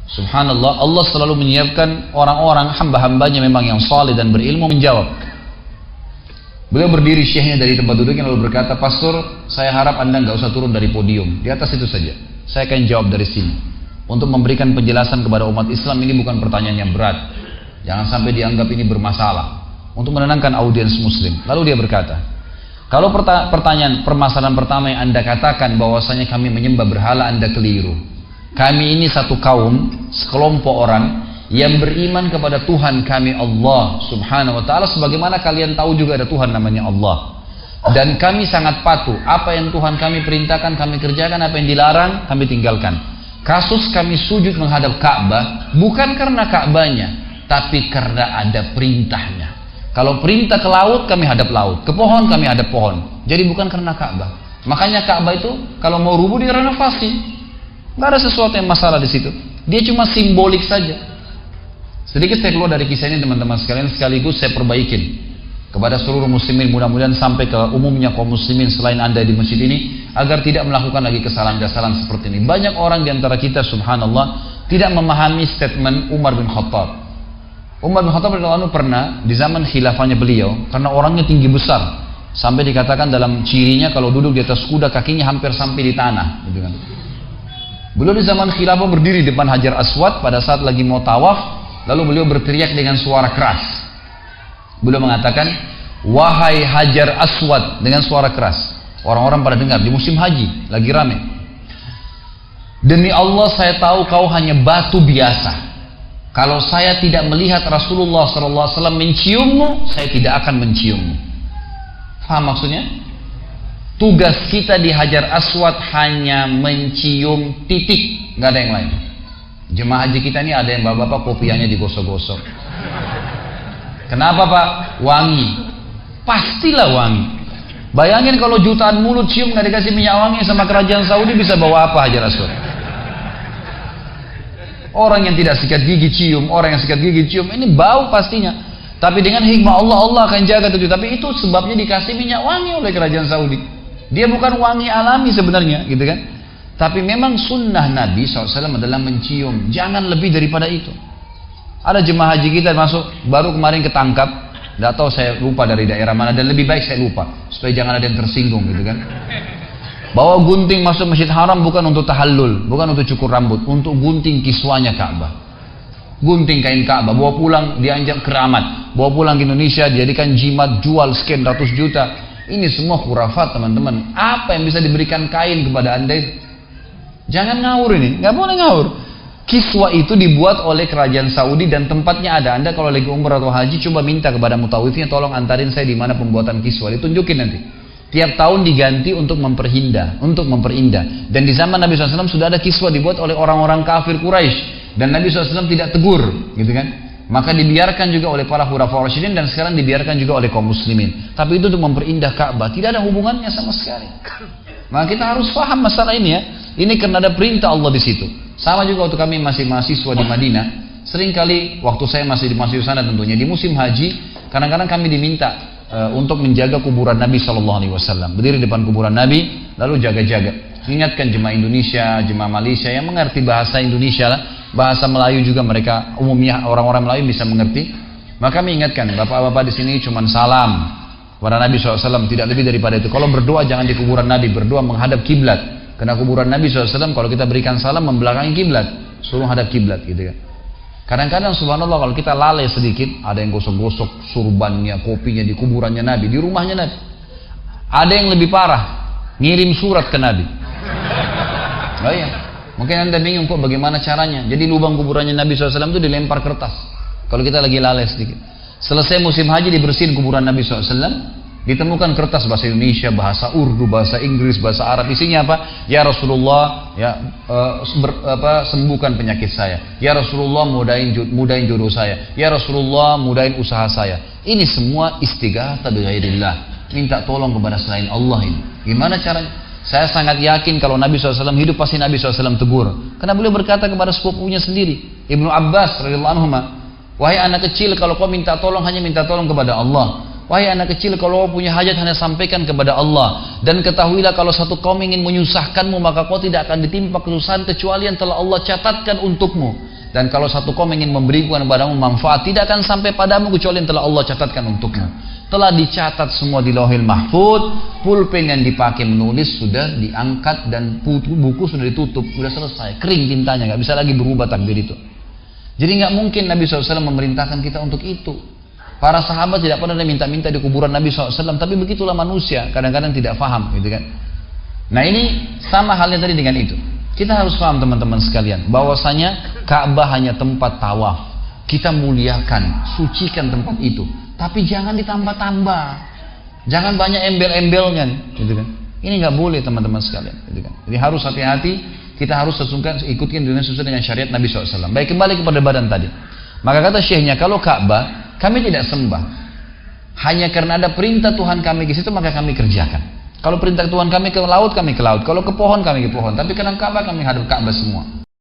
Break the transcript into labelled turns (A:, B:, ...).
A: Subhanallah, Allah selalu menyiapkan orang-orang hamba-hambanya memang yang saleh dan berilmu menjawab. Beliau berdiri syekhnya dari tempat duduknya lalu berkata, "Pastor, saya harap Anda nggak usah turun dari podium, di atas itu saja. Saya akan jawab dari sini. Untuk memberikan penjelasan kepada umat Islam, ini bukan pertanyaan yang berat. Jangan sampai dianggap ini bermasalah." Untuk menenangkan audiens muslim. Lalu dia berkata, "Kalau permasalahan pertama yang Anda katakan bahwasanya kami menyembah berhala, Anda keliru. Kami ini satu kaum, sekelompok orang yang beriman kepada Tuhan kami Allah subhanahu wa ta'ala, sebagaimana kalian tahu juga ada Tuhan namanya Allah. Dan kami sangat patuh, apa yang Tuhan kami perintahkan kami kerjakan, apa yang dilarang kami tinggalkan. Kasus kami sujud menghadap Ka'bah bukan karena Ka'bahnya, tapi karena ada perintahnya. Kalau perintah ke laut, kami hadap laut, ke pohon kami hadap pohon. Jadi bukan karena Ka'bah. Makanya Ka'bah itu kalau mau rubuh direnovasi. Nggak ada sesuatu yang masalah di situ. Dia cuma simbolik saja." Sedikit saya keluar dari kisah ini teman-teman sekalian, sekaligus saya perbaikin kepada seluruh muslimin, mudah-mudahan sampai ke umumnya kaum muslimin selain Anda di masjid ini, agar tidak melakukan lagi kesalahan-kesalahan seperti ini. Banyak orang di antara kita subhanallah tidak memahami statement Umar bin Khattab. Umar bin Khattab radhiyallahu anhu pernah di zaman khilafahnya beliau, karena orangnya tinggi besar sampai dikatakan dalam cirinya kalau duduk di atas kuda kakinya hampir sampai di tanah, gitu kan. Beliau di zaman khilafah berdiri depan Hajar Aswad pada saat lagi mau tawaf, lalu beliau berteriak dengan suara keras. Beliau mengatakan, "Wahai Hajar Aswad," dengan suara keras. Orang-orang pada dengar di musim haji, lagi rame. "Demi Allah saya tahu kau hanya batu biasa. Kalau saya tidak melihat Rasulullah SAW menciummu, saya tidak akan menciummu." Faham maksudnya? Tugas kita di Hajar Aswad hanya mencium titik, nggak ada yang lain. Jemaah haji kita ini ada yang bapak-bapak kopiahnya digosok-gosok. Kenapa Pak? Wangi. Pastilah wangi. Bayangin kalau jutaan mulut cium nggak dikasih minyak wangi sama kerajaan Saudi, bisa bawa apa Hajar Aswad? Orang yang tidak sikat gigi cium, orang yang sikat gigi cium, ini bau pastinya. Tapi dengan hikmah Allah, Allah akan jaga itu. Tapi itu sebabnya dikasih minyak wangi oleh kerajaan Saudi. Dia bukan wangi alami sebenarnya, gitu kan? Tapi memang sunnah Nabi SAW adalah mencium. Jangan lebih daripada itu. Ada jemaah haji kita masuk, baru kemarin ketangkap. Tidak tahu saya lupa dari daerah mana, dan lebih baik saya lupa. Supaya jangan ada yang tersinggung, gitu kan? Bawa gunting masuk Masjid Haram bukan untuk tahallul, bukan untuk cukur rambut, untuk gunting kiswanya Ka'bah. Gunting kain Ka'bah, bawa pulang dianjak keramat. Bawa pulang ke Indonesia, dijadikan jimat, jual sekian ratus juta. Ini semua khurafat teman-teman. Apa yang bisa diberikan kain kepada Anda itu? Jangan ngawur ini, nggak boleh ngawur. Kiswa itu dibuat oleh kerajaan Saudi dan tempatnya ada. Anda kalau lagi umrah atau haji, coba minta kepada mutawifnya, tolong antarin saya di mana pembuatan kiswa. Ditunjukin nanti. Tiap tahun diganti untuk memperindah. Dan di zaman Nabi SAW sudah ada kiswa dibuat oleh orang-orang kafir Quraisy. Dan Nabi SAW tidak tegur, gitu kan? Maka dibiarkan juga oleh para khulafaur rasyidin, dan sekarang dibiarkan juga oleh kaum muslimin. Tapi itu untuk memperindah Ka'bah, tidak ada hubungannya sama sekali. Maka kita harus paham masalah ini ya. Ini karena ada perintah Allah di situ. Sama juga waktu kami masih mahasiswa di Madinah, seringkali waktu saya masih di sana tentunya di musim haji, kadang-kadang kami diminta untuk menjaga kuburan Nabi SAW. Berdiri depan kuburan Nabi, lalu jaga-jaga. Ingatkan jemaah Indonesia, jemaah Malaysia yang mengerti bahasa Indonesia lah. Bahasa Melayu juga mereka umumnya orang-orang Melayu bisa mengerti. Maka kami ingatkan, bapak-bapak di sini cuma salam kepada Nabi SAW, tidak lebih daripada itu. Kalau berdoa jangan di kuburan Nabi, berdoa menghadap kiblat. Karena kuburan Nabi SAW kalau kita berikan salam membelakangi kiblat, suruh hadap kiblat, gitu kan. Kadang-kadang subhanallah kalau kita lalai sedikit, ada yang gosok-gosok surbannya, kopinya di kuburannya Nabi, di rumahnya Nabi. Ada yang lebih parah, ngirim surat ke Nabi. Oh iya. Mungkin Anda bingung kok bagaimana caranya. Jadi lubang kuburannya Nabi SAW itu dilempar kertas. Kalau kita lagi lalai sedikit. Selesai musim haji dibersihin kuburan Nabi SAW. Ditemukan kertas bahasa Indonesia, bahasa Urdu, bahasa Inggris, bahasa Arab. Isinya apa? Ya Rasulullah, ya sembuhkan penyakit saya. Ya Rasulullah, mudahin jodoh saya. Ya Rasulullah, mudahin usaha saya. Ini semua istighatsah bi ghairillah. Minta tolong kepada selain Allah ini. Gimana caranya? Saya sangat yakin kalau Nabi SAW hidup pasti Nabi SAW tegur. Karena beliau berkata kepada sepupunya sendiri, Ibnu Abbas radhiyallahu anhu, "Wahai anak kecil, kalau kau minta tolong hanya minta tolong kepada Allah. Wahai anak kecil, kalau kau punya hajat hanya sampaikan kepada Allah. Dan ketahuilah kalau satu kaum ingin menyusahkanmu, maka kau tidak akan ditimpa kesusahan kecuali yang telah Allah catatkan untukmu. Dan kalau satu kaum ingin memberikan kepadamu manfaat, tidak akan sampai padamu kecuali yang telah Allah catatkan untukmu. Telah dicatat semua di Lauhil Mahfuz, pulpen yang dipakai menulis sudah diangkat dan buku sudah ditutup, sudah selesai, kering tintanya, nggak bisa lagi berubah takdir itu. Jadi nggak mungkin Nabi SAW memerintahkan kita untuk itu. Para sahabat tidak pernah minta-minta di kuburan Nabi SAW, tapi begitulah manusia, kadang-kadang tidak paham, gitu kan. Nah ini sama halnya tadi dengan itu. Kita harus paham teman-teman sekalian, bahwasanya Ka'bah hanya tempat tawaf. Kita muliakan, sucikan tempat itu, tapi jangan ditambah-tambah, jangan banyak embel-embelnya, gitu kan. Ini nggak boleh teman-teman sekalian, gitu kan. Jadi harus hati-hati, kita harus ikutkan dengan sesuai dengan syariat Nabi SAW. Baik, kembali kepada badan tadi. Maka kata syekhnya, kalau Ka'bah kami tidak sembah, hanya karena ada perintah Tuhan kami ke situ maka kami kerjakan. Kalau perintah Tuhan kami ke laut, kami ke laut. Kalau ke pohon, kami ke pohon. Tapi karena Ka'bah, kami hadap Ka'bah semua.